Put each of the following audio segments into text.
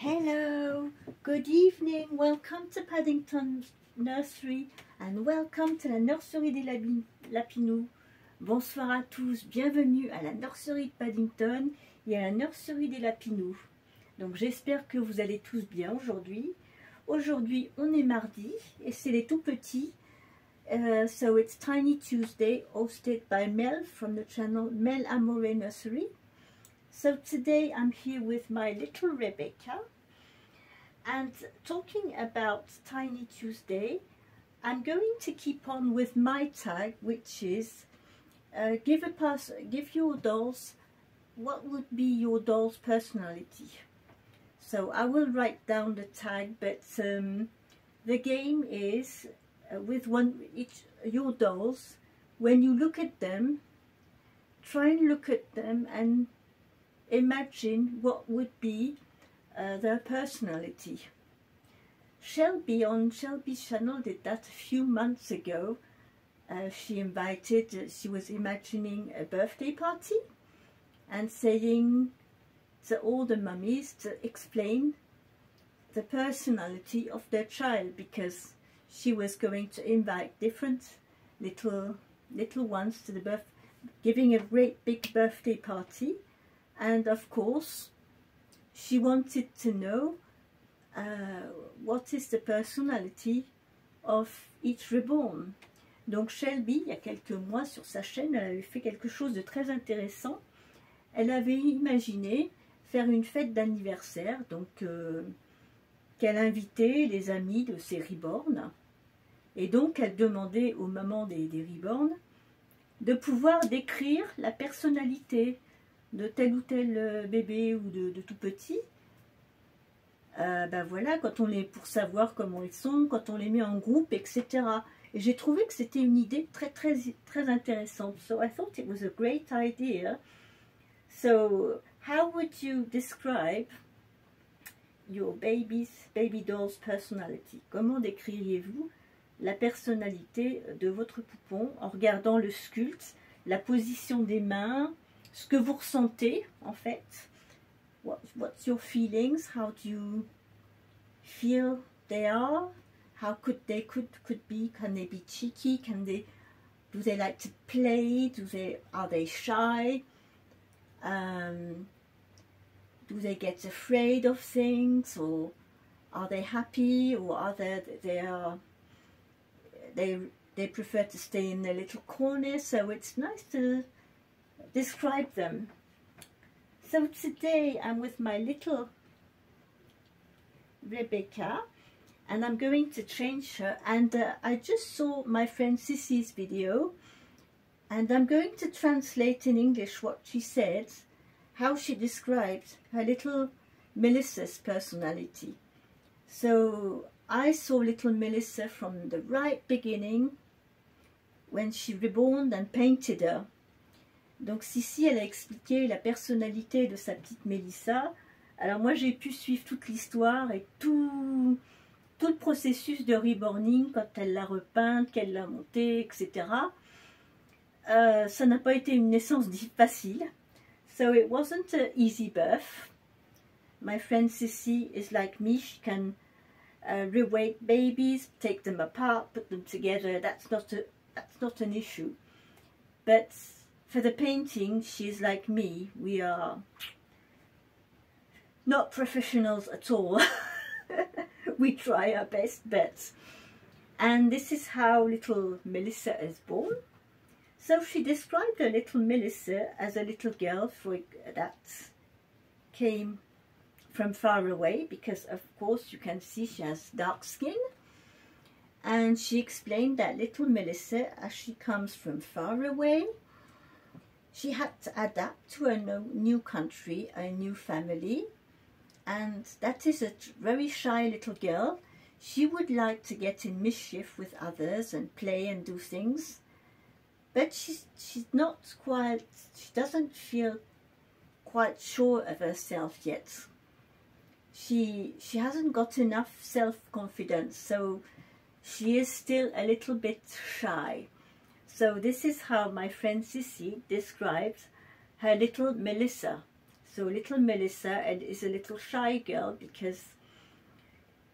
Hello, good evening, welcome to Paddington Nursery and welcome to la nurserie des Lapinous. Bonsoir à tous, bienvenue à la nurserie de Paddington et à la nurserie des Lapinous. Donc j'espère que vous allez tous bien aujourd'hui. Aujourd'hui on est mardi et c'est les tout petits. So it's Tiny Tuesday, hosted by Mel from the channel Mel Amore Nursery. So today I'm here with my little Rebecca, and talking about Tiny Tuesday, I'm going to keep on with my tag, which is give your dolls what would be your doll's personality. So I will write down the tag, but the game is with your dolls. When you look at them, try and look at them and imagine what would be their personality. Shelby on Shelby's channel did that a few months ago. She was imagining a birthday party and saying to all the mummies to explain the personality of their child, because she was going to invite different little ones to the giving a great big birthday party. And of course, she wanted to know what is the personality of each reborn. Donc Shelby, il y a quelques mois sur sa chaîne, elle avait fait quelque chose de très intéressant. Elle avait imaginé faire une fête d'anniversaire, donc qu'elle invitait les amis de ses reborns. Et donc elle demandait aux mamans des reborns de pouvoir décrire la personnalité de tel ou tel bébé ou de tout petit. Ben voilà, pour savoir comment ils sont, quand on les met en groupe, etc. Et j'ai trouvé que c'était une idée très intéressante. So I thought it was a great idea. So how would you describe your baby doll's personality? Comment décririez-vous la personnalité de votre poupon en regardant le sculpte, la position des mains, ce que vous ressentez en fait? What's your feelings? How do you feel they are? How could be? Can they be cheeky? Do they like to play? Are they shy? Do they get afraid of things, or are they happy, or are they prefer to stay in their little corner? So it's nice to describe them. So today I'm with my little Rebecca and I'm going to change her, and I just saw my friend Sissy's video and I'm going to translate in English what she said, how she described her little Melissa's personality. So I saw little Melissa from the right beginning when she reborn and painted her. Donc Sissi, elle a expliqué la personnalité de sa petite Mélissa. Alors moi j'ai pu suivre toute l'histoire et tout le processus de reborning, quand elle l'a repeinte, qu'elle l'a montée, etc. Ça n'a pas été une naissance facile. So it wasn't an easy birth. My friend Sissi is like me. She can reweight babies, take them apart, put them together. That's not an issue. But for the painting, she's like me. We are not professionals at all. We try our best bets. And this is how little Melissa is born. So she described her little Melissa as a little girl that came from far away, because of course you can see she has dark skin. And she explained that little Melissa, as she comes from far away, she had to adapt to a new country, a new family, and that is a very shy little girl. She would like to get in mischief with others and play and do things, but she doesn't feel quite sure of herself yet. She hasn't got enough self-confidence, so she is still a little bit shy. So this is how my friend Sissi describes her little Melissa. So little Melissa is a little shy girl because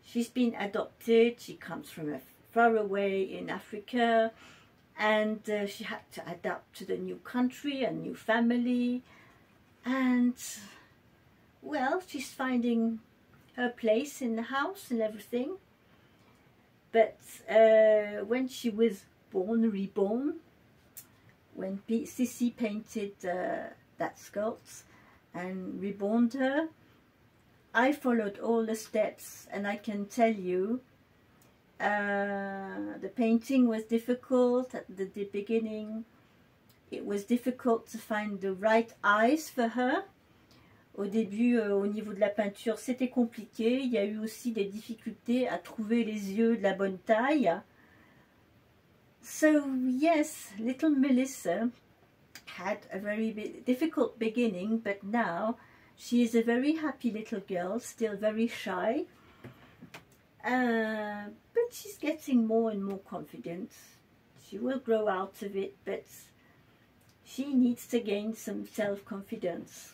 she's been adopted. She comes from far away in Africa, and she had to adapt to the new country and new family, and well, she's finding her place in the house and everything. But when she was reborn, when Sissy painted that sculpt and reborned her, I followed all the steps, and I can tell you the painting was difficult at the beginning. It was difficult to find the right eyes for her. Au début, au niveau de la peinture, c'était compliqué. Il y a eu aussi des difficultés à trouver les yeux de la bonne taille. So yes, little Melissa had a very difficult beginning, but now she is a very happy little girl, still very shy. But she's getting more and more confident. She will grow out of it, but she needs to gain some self-confidence.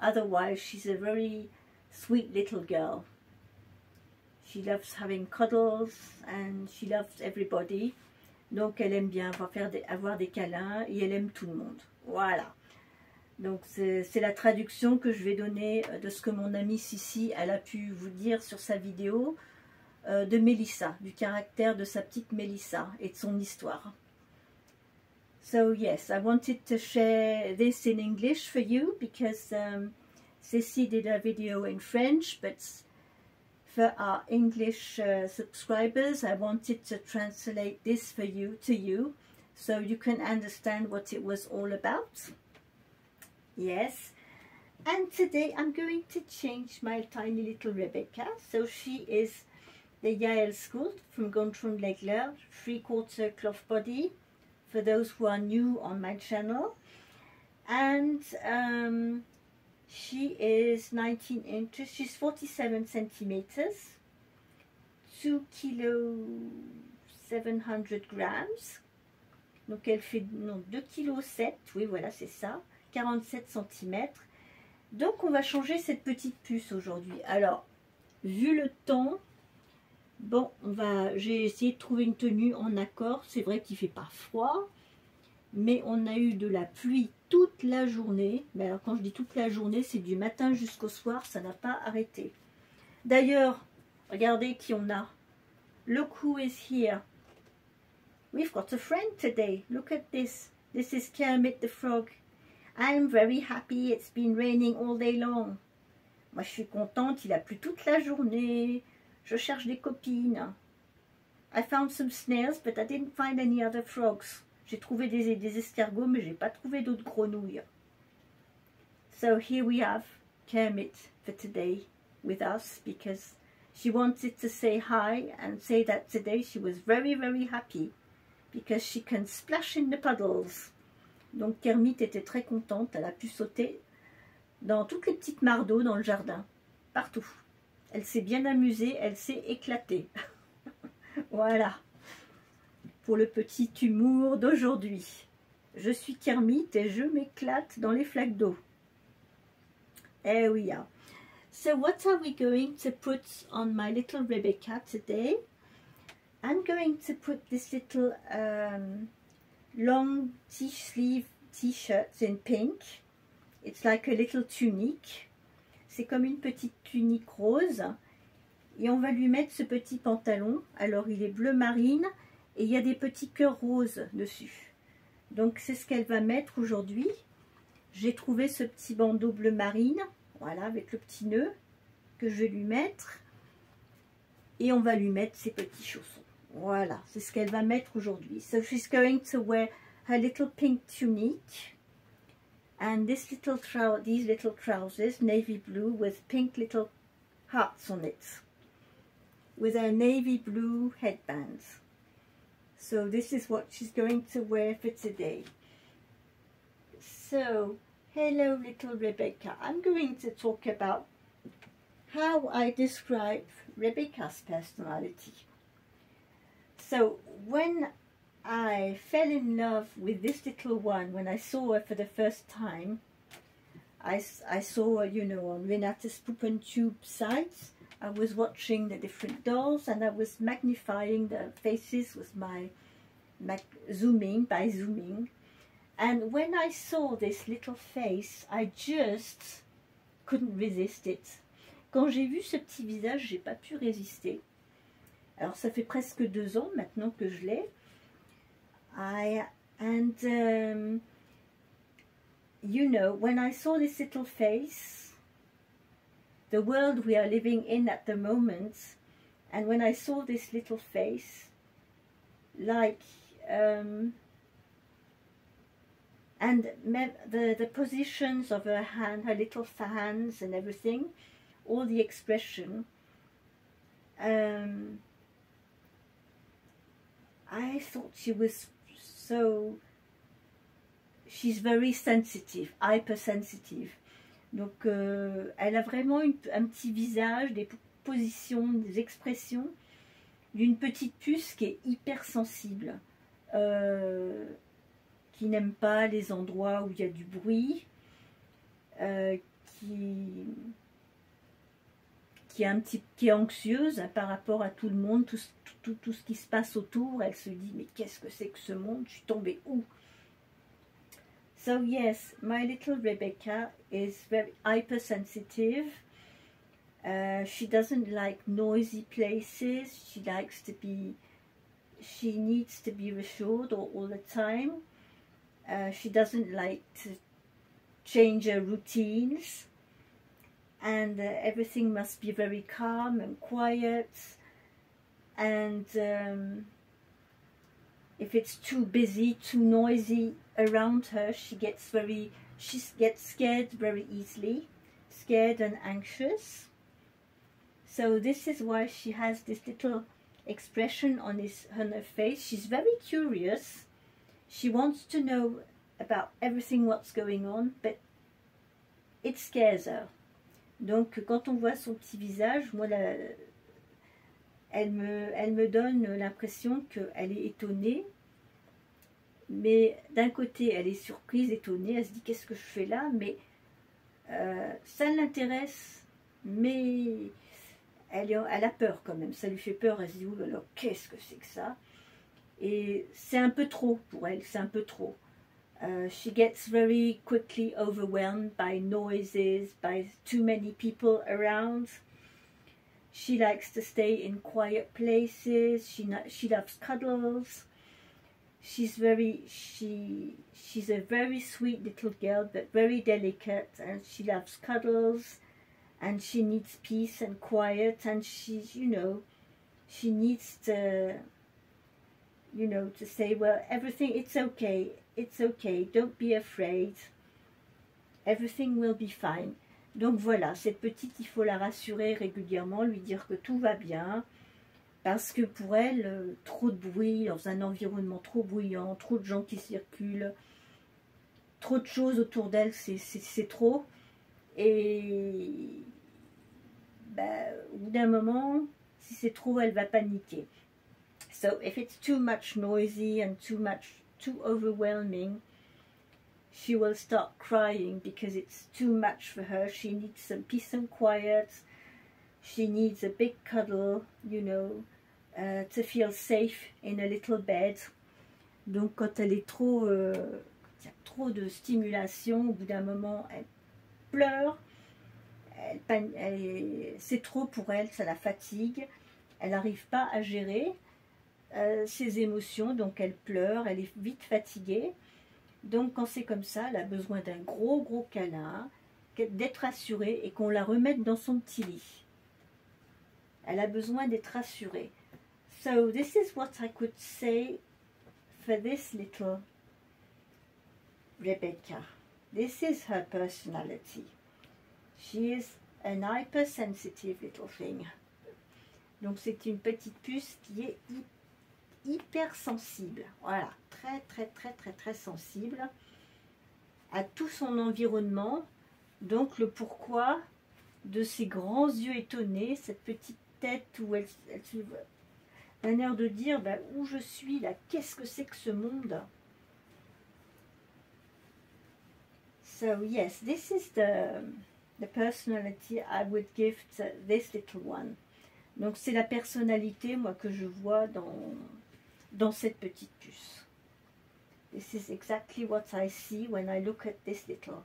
Otherwise, she's a very sweet little girl. She loves having cuddles and she loves everybody. Donc, elle aime bien avoir des câlins et elle aime tout le monde. Voilà. Donc, c'est la traduction que je vais donner de ce que mon amie Sissi, elle a pu vous dire sur sa vidéo de Melissa, du caractère de sa petite Melissa et de son histoire. So yes, I wanted to share this in English for you because Sissy did a video in French, but for our English subscribers, I wanted to translate this for you to you so you can understand what it was all about. Yes, and today I'm going to change my tiny little Rebecca. So she is the Yael School from Gontran-Legler, 3/4 cloth body, for those who are new on my channel. And she is 19 inches, she's 47 centimeters, 2 kg 700 grams. Donc elle fait 2 kg 7, oui voilà c'est ça, 47 cm. Donc on va changer cette petite puce aujourd'hui. Alors, vu le temps, bon, j'ai essayé de trouver une tenue en accord. C'est vrai qu'il ne fait pas froid, mais on a eu de la pluie toute la journée. Mais alors quand je dis toute la journée, c'est du matin jusqu'au soir, ça n'a pas arrêté. D'ailleurs, regardez qui on a. Look who is here. We've got a friend today. Look at this. This is Kermit the Frog. I'm very happy. It's been raining all day long. Moi, je suis contente. Il a plu toute la journée. Je cherche des copines. I found some snails, but I didn't find any other frogs. J'ai trouvé des escargots, mais j'ai pas trouvé d'autres grenouilles. So here we have Kermit for today with us, because she wanted to say hi and say that today she was very, very happy because she can splash in the puddles. Donc Kermit était très contente. Elle a pu sauter dans toutes les petites mares d'eau dans le jardin, partout. Elle s'est bien amusée, elle s'est éclatée. Voilà, pour le petit humour d'aujourd'hui. Je suis Kermit et je m'éclate dans les flaques d'eau. Here we are. So what are we going to put on my little Rebecca today? I'm going to put this little long sleeve t-shirt in pink. It's like a little tunic. C'est comme une petite tunique rose. Et on va lui mettre ce petit pantalon. Alors il est bleu marine et il y a des petits cœurs roses dessus. Donc c'est ce qu'elle va mettre aujourd'hui. J'ai trouvé ce petit bandeau bleu marine. Voilà, avec le petit nœud que je vais lui mettre. Et on va lui mettre ses petits chaussons. Voilà, c'est ce qu'elle va mettre aujourd'hui. So she's going to wear her little pink tunic. And these little trousers, navy blue with pink little hearts on it, with a navy blue headband. So this is what she's going to wear for today. So, hello little Rebecca. I'm going to talk about how I describe Rebecca's personality. So, when I fell in love with this little one, when I saw her for the first time, I saw, you know, on Renate's Puppentube sites, I was watching the different dolls and I was magnifying the faces with my zooming. And when I saw this little face, I just couldn't resist it. Quand j'ai vu ce petit visage, j'ai pas pu résister. Alors ça fait presque 2 ans maintenant que je l'ai. You know, when I saw this little face, the world we are living in at the moment, and when I saw this little face, like, and the positions of her hand, her little hands and everything, all the expression, I thought she was so, she's very sensitive, hypersensitive. Donc elle a vraiment un petit visage, des positions, des expressions d'une petite puce qui est hypersensible, qui n'aime pas les endroits où il y a du bruit, qui est anxieuse, hein, par rapport à tout le monde, tout ce qui se passe autour. Elle se dit, mais qu'est-ce que c'est que ce monde? Je suis tombée où? So yes, my little Rebecca is very hypersensitive. She doesn't like noisy places. She needs to be reassured all the time. She doesn't like to change her routines. And everything must be very calm and quiet. And if it's too busy, too noisy around her, she gets scared very easily, scared and anxious. So this is why she has this little expression on her face. She's very curious. She wants to know about everything what's going on, but it scares her. Donc quand on voit son petit visage, moi elle me donne l'impression qu'elle est étonnée, mais d'un côté elle est surprise, étonnée, elle se dit qu'est-ce que je fais là, mais ça l'intéresse, mais elle a peur quand même, ça lui fait peur, elle se dit oh là là, qu'est-ce que c'est que ça, et c'est un peu trop pour elle, c'est un peu trop. She gets very quickly overwhelmed by noises, by too many people around. She likes to stay in quiet places. She loves cuddles. She's a very sweet little girl, but very delicate, and she loves cuddles, and she needs peace and quiet, and she's, you know, she needs to, you know, to say, well, everything, it's okay, don't be afraid, everything will be fine. Donc voilà, cette petite, il faut la rassurer régulièrement, lui dire que tout va bien, parce que pour elle, trop de bruit, dans un environnement trop bruyant, trop de gens qui circulent, trop de choses autour d'elle, c'est trop. Et au bout d'un moment, si c'est trop, elle va paniquer. So if it's too much noisy and too overwhelming, she will start crying because it's too much for her. She needs some peace and quiet. She needs a big cuddle, you know, to feel safe in a little bed. Donc quand elle est trop, il y a trop de stimulation, au bout d'un moment, elle pleure. C'est trop pour elle, ça la fatigue. Elle n'arrive pas à gérer ses émotions, donc elle pleure, elle est vite fatiguée. Donc quand c'est comme ça, elle a besoin d'un gros câlin, d'être rassurée et qu'on la remette dans son petit lit. Elle a besoin d'être rassurée. So this is what I could say for this little Rebecca. This is her personality. She is an hypersensitive little thing. Donc c'est une petite puce qui est hyper sensible. Voilà, très sensible à tout son environnement. Donc le pourquoi de ses grands yeux étonnés, cette petite tête où elle a un air de dire où je suis là, qu'est-ce que c'est que ce monde? So yes, this is the personality I would give to this little one. Donc c'est la personnalité, moi, que je vois dans cette petite puce. This is exactly what I see when I look at this little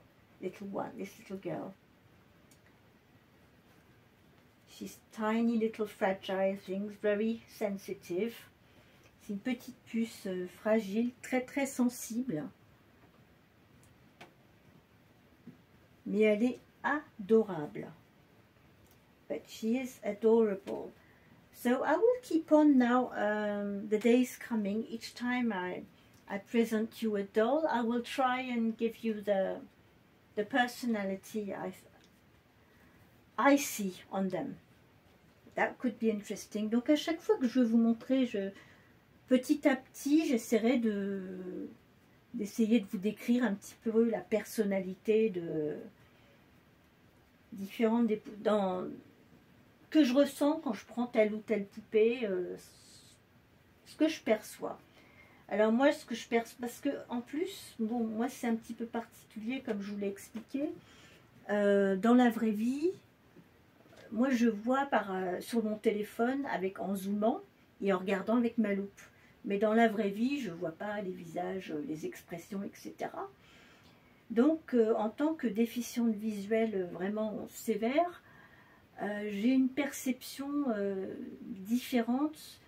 one, this little girl. She's tiny, little, fragile things, very sensitive. C'est une petite puce fragile, très très sensible. Mais elle est adorable. But she is adorable. So I will keep on now, the days coming. Each time I present you a doll, I will try and give you the personality I see on them. That could be interesting. Donc à chaque fois que je vais vous montrer, petit à petit, j'essaierai d'essayer de vous décrire un petit peu la personnalité de différentes que je ressens quand je prends telle ou telle poupée, ce que je perçois. Alors moi, ce que je perçois, parce que en plus, bon, moi c'est un petit peu particulier comme je vous l'ai expliqué. Dans la vraie vie, moi je vois sur mon téléphone en zoomant et en regardant avec ma loupe. Mais dans la vraie vie, je ne vois pas les visages, les expressions, etc. Donc, en tant que déficiente visuelle vraiment sévère, j'ai une perception différente.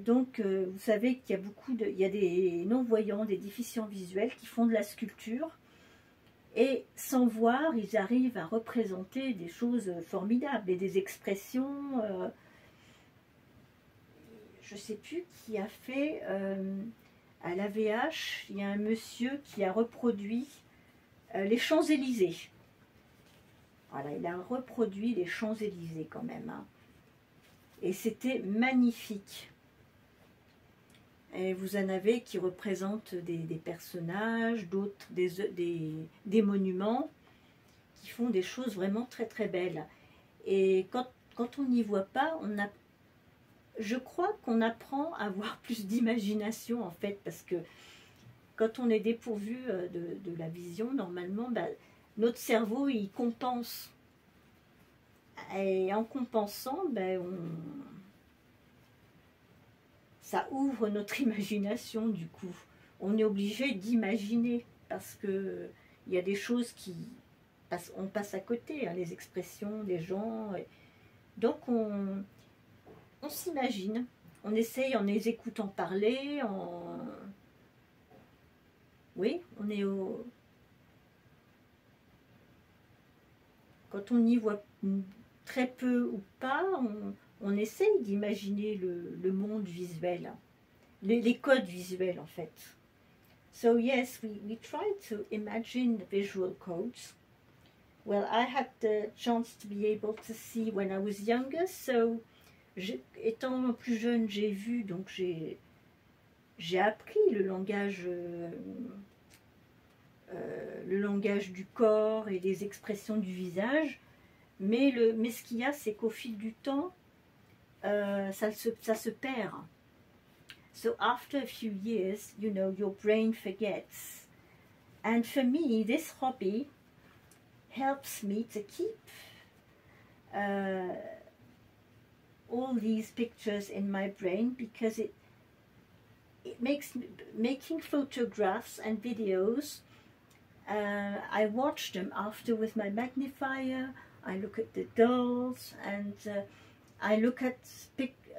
Donc, vous savez qu'il y a il y a des non-voyants, des déficients visuels qui font de la sculpture. Et sans voir, ils arrivent à représenter des choses formidables et des expressions. Je ne sais plus qui a fait... à l'AVH, il y a un monsieur qui a reproduit les Champs-Élysées. Voilà, il a reproduit les Champs-Élysées quand même. Hein. Et c'était magnifique. Et vous en avez qui représentent des personnages, d'autres des monuments, qui font des choses vraiment très très belles. Et quand on n'y voit pas, je crois qu'on apprend à avoir plus d'imagination en fait, parce que quand on est dépourvu de la vision, normalement, notre cerveau, il compense. Et en compensant, ça ouvre notre imagination du coup. On est obligé d'imaginer, parce que il y a des choses on passe à côté, hein, les expressions des gens. Donc on s'imagine, on essaye en les écoutant parler, oui, on est quand on y voit très peu ou pas, on essaye d'imaginer le monde visuel, les codes visuels en fait. So yes, we try to imagine the visual codes. Well, I had the chance to be able to see when I was younger, so étant plus jeune, j'ai vu, donc j'ai appris le langage du corps et les expressions du visage, mais ce qu'il y a, c'est qu'au fil du temps, ça se perd. So after a few years, you know, your brain forgets. And for me, this hobby helps me to keep all these pictures in my brain, because it makes making photographs and videos. I watch them after with my magnifier. I look at the dolls, and I look at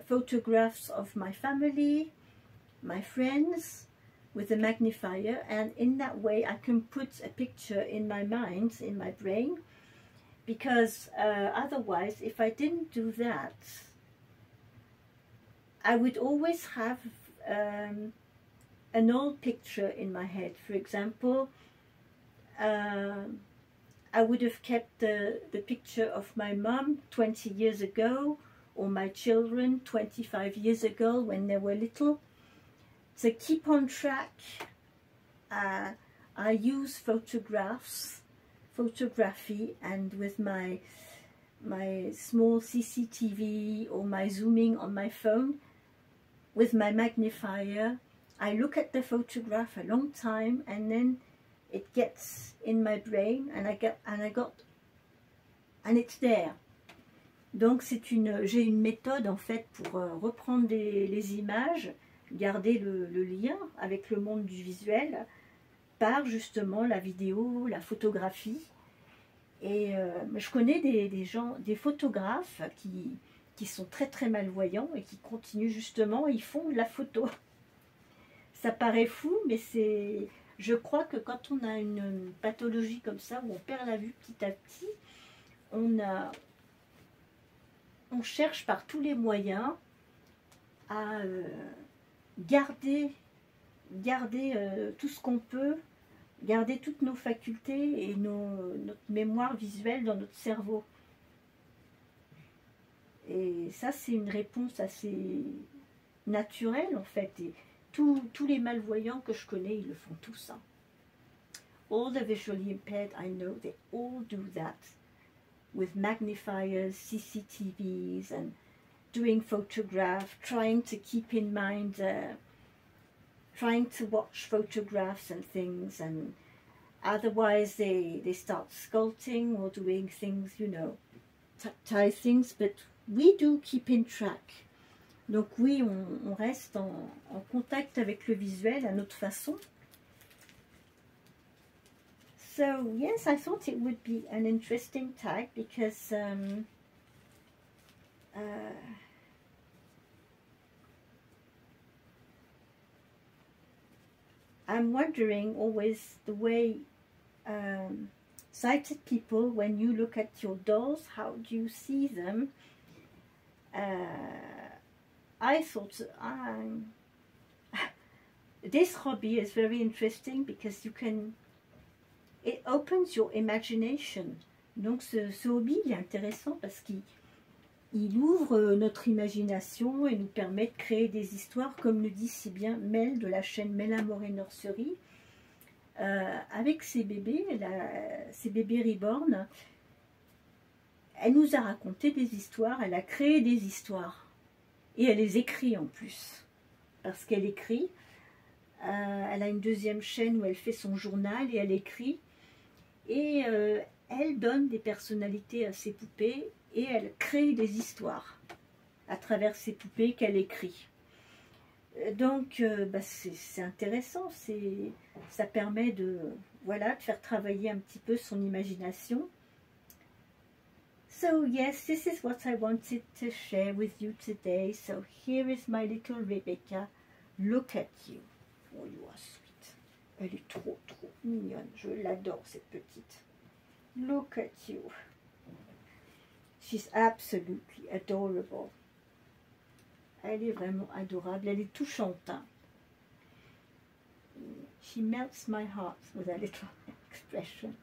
photographs of my family, my friends, with the magnifier, and in that way I can put a picture in my mind, in my brain, because otherwise, if I didn't do that, I would always have an old picture in my head. For example, I would have kept the picture of my mom 20 years ago, or my children 25 years ago when they were little. To keep on track, I use photography, and with my small CCTV or my zooming on my phone, with my magnifier, I look at the photograph a long time, and then it gets in my brain and it's there. Donc j'ai une méthode en fait pour reprendre les images, garder le lien avec le monde du visuel par justement la vidéo, la photographie. Et je connais des photographes qui sont très très malvoyants et qui continuent justement, ils font de la photo. Ça paraît fou, mais je crois que quand on a une pathologie comme ça, où on perd la vue petit à petit, on cherche par tous les moyens à garder tout ce qu'on peut, garder toutes nos facultés et notre mémoire visuelle dans notre cerveau. Et ça, c'est une réponse assez naturelle, en fait. Et tous les malvoyants que je connais, ils le font tous. Hein. All the visually impaired, I know, they all do that. With magnifiers, CCTVs, and doing photographs, trying to keep in mind, trying to watch photographs and things, and otherwise they start sculpting or doing things, you know, tactile things, but we do keep in track. Donc oui, on reste en contact avec le visuel à notre façon. So yes, I thought it would be an interesting tag because I'm wondering always the way sighted people, when you look at your dolls, how do you see them? I thought this hobby is very interesting because it opens your imagination. Donc ce hobby il est intéressant parce qu'il ouvre notre imagination et nous permet de créer des histoires, comme le dit si bien Mel de la chaîne Mel Amore Nursery. Avec ses bébés reborn, elle nous a raconté des histoires, elle a créé des histoires. Et elle les écrit en plus. Parce qu'elle écrit. Elle a une deuxième chaîne où elle fait son journal et elle écrit. Et elle donne des personnalités à ses poupées et elle crée des histoires à travers ces poupées qu'elle écrit. Donc c'est intéressant, ça permet de faire travailler un petit peu son imagination. So yes, this is what I wanted to share with you today. So here is my little Rebecca. Look at you. Oh, you are sweet. Elle est trop mignonne. Je l'adore cette petite. Look at you. She's absolutely adorable. Elle est vraiment adorable. Elle est touchante. Hein? She melts my heart with a little expression.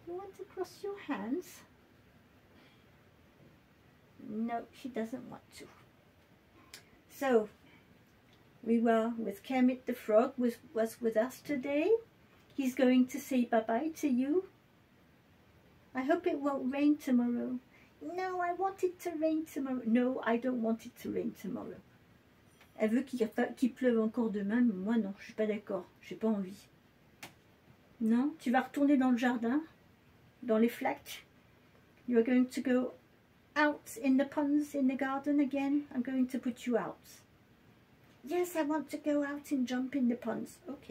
You want to cross your hands? No, she doesn't want to. So, we were with Kermit the Frog, was with us today. He's going to say bye-bye to you. I hope it won't rain tomorrow. No, I want it to rain tomorrow. No, I don't want it to rain tomorrow. Elle veut qu'il pleuve encore demain, mais moi non, je suis pas d'accord. J'ai pas envie. Non, tu vas retourner dans le jardin, dans les flaques. You are going to go out in the ponds in the garden again. I'm going to put you out. Yes, I want to go out and jump in the ponds. Ok.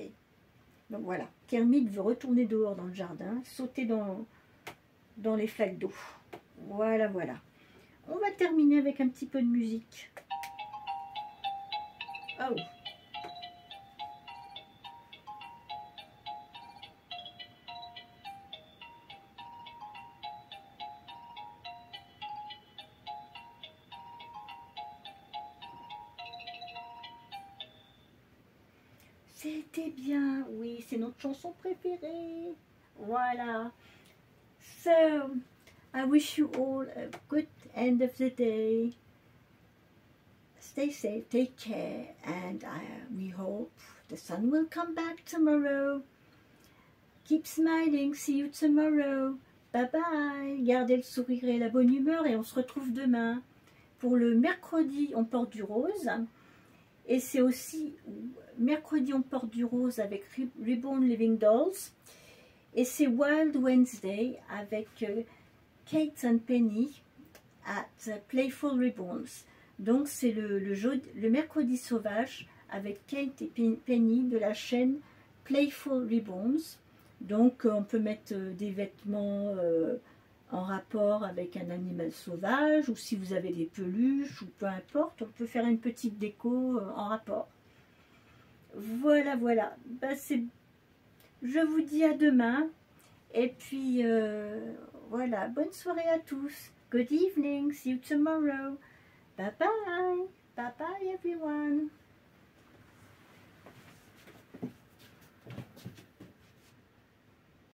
Donc voilà, Kermit veut retourner dehors dans le jardin, sauter dans les flaques d'eau. Voilà. On va terminer avec un petit peu de musique. Oh. C'était bien, oui, c'est notre chanson préférée. Voilà. So, I wish you all a good end of the day. Stay safe, take care, and we hope the sun will come back tomorrow. Keep smiling, see you tomorrow. Bye bye. Gardez le sourire et la bonne humeur et on se retrouve demain. Pour le mercredi, on porte du rose. Et c'est aussi mercredi on porte du rose avec Reborn Living Dolls. Et c'est Wild Wednesday avec Kate and Penny at Playful Ribbons. Donc c'est le mercredi sauvage avec Kate et Penny de la chaîne Playful Ribbons. Donc on peut mettre des vêtements en rapport avec un animal sauvage, ou si vous avez des peluches, ou peu importe, on peut faire une petite déco en rapport. Voilà, voilà. Ben, je vous dis à demain. Et puis, voilà, bonne soirée à tous. Good evening. See you tomorrow. Bye bye. Bye bye everyone.